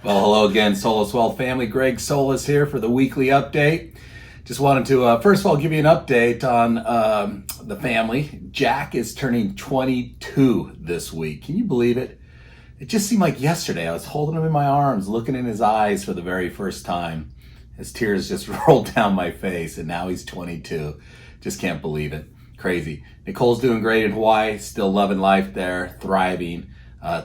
Well, hello again, Solis Wealth family. Greg Solis here for the weekly update. Just wanted to, first of all, give you an update on the family. Jack is turning 22 this week. Can you believe it? It just seemed like yesterday. I was holding him in my arms, looking in his eyes for the very first time. His tears just rolled down my face, and now he's 22. Just can't believe it. Crazy. Nicole's doing great in Hawaii, still loving life there, thriving.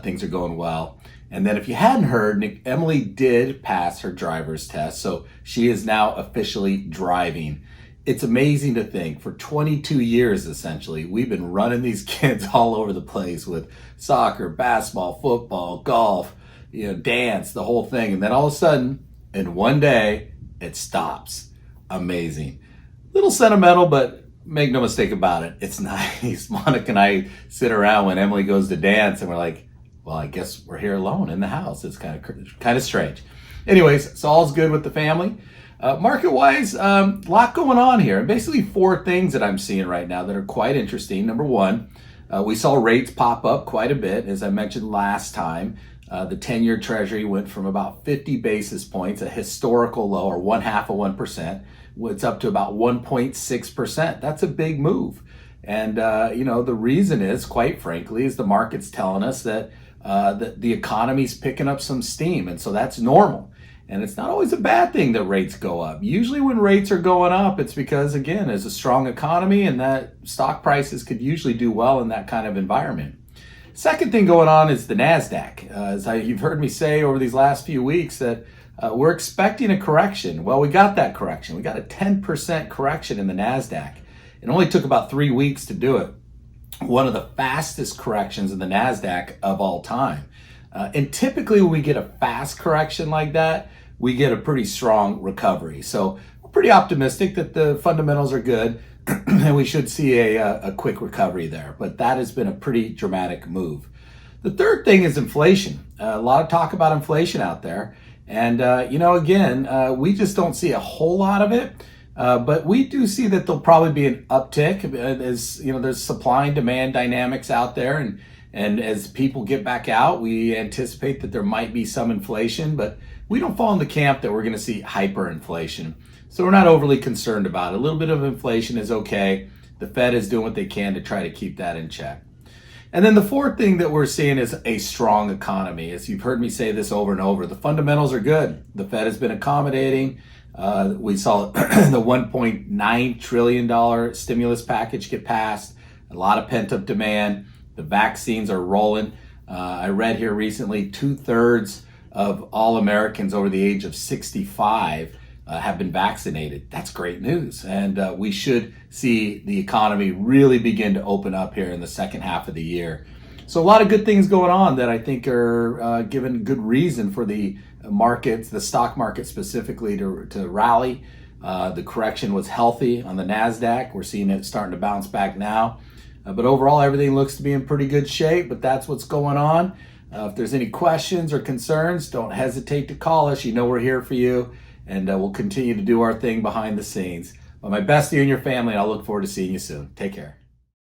Things are going well. And then if you hadn't heard, Emily did pass her driver's test, so she is now officially driving. It's amazing to think for 22 years, essentially, we've been running these kids all over the place with soccer, basketball, football, golf, dance, the whole thing. And then all of a sudden, in one day, it stops. Amazing. Little sentimental, but make no mistake about it, it's nice. Monica and I sit around when Emily goes to dance and we're like, well, I guess we're here alone in the house. It's kind of strange. Anyways, so all's good with the family. Market-wise, a lot going on here. And basically 4 things that I'm seeing right now that are quite interesting. Number one, we saw rates pop up quite a bit. As I mentioned last time, the 10-year Treasury went from about 50 basis points, a historical low, or 0.5%. It's up to about 1.6%. That's a big move. And, the reason is, quite frankly, is the market's telling us that the economy's picking up some steam. And so that's normal. And it's not always a bad thing that rates go up. Usually when rates are going up, it's because, again, there's a strong economy and that stock prices could usually do well in that kind of environment. Second thing going on is the Nasdaq. You've heard me say over these last few weeks that we're expecting a correction. Well, we got that correction. We got a 10% correction in the Nasdaq. It only took about 3 weeks to do it. One of the fastest corrections in the Nasdaq of all time. And typically when we get a fast correction like that, we get a pretty strong recovery. So we're pretty optimistic that the fundamentals are good and we should see a quick recovery there. But that has been a pretty dramatic move. The third thing is inflation. A lot of talk about inflation out there. And, we just don't see a whole lot of it. But we do see that there'll probably be an uptick as, there's supply and demand dynamics out there. And as people get back out, we anticipate that there might be some inflation, but we don't fall in the camp that we're going to see hyperinflation. So we're not overly concerned about it. A little bit of inflation is okay. The Fed is doing what they can to try to keep that in check. And then the fourth thing that we're seeing is a strong economy. As you've heard me say this over and over, the fundamentals are good. The Fed has been accommodating. We saw the $1.9 trillion stimulus package get passed, a lot of pent-up demand. The vaccines are rolling. I read here recently 2/3 of all Americans over the age of 65 have been vaccinated. That's great news. And we should see the economy really begin to open up here in the second half of the year. So a lot of good things going on that I think are given good reason for the markets, the stock market specifically, to rally. The correction was healthy on the Nasdaq. We're seeing it starting to bounce back now. But overall, everything looks to be in pretty good shape, but that's what's going on. If there's any questions or concerns, don't hesitate to call us. You know we're here for you, and we'll continue to do our thing behind the scenes. But my best to you and your family, and I'll look forward to seeing you soon. Take care.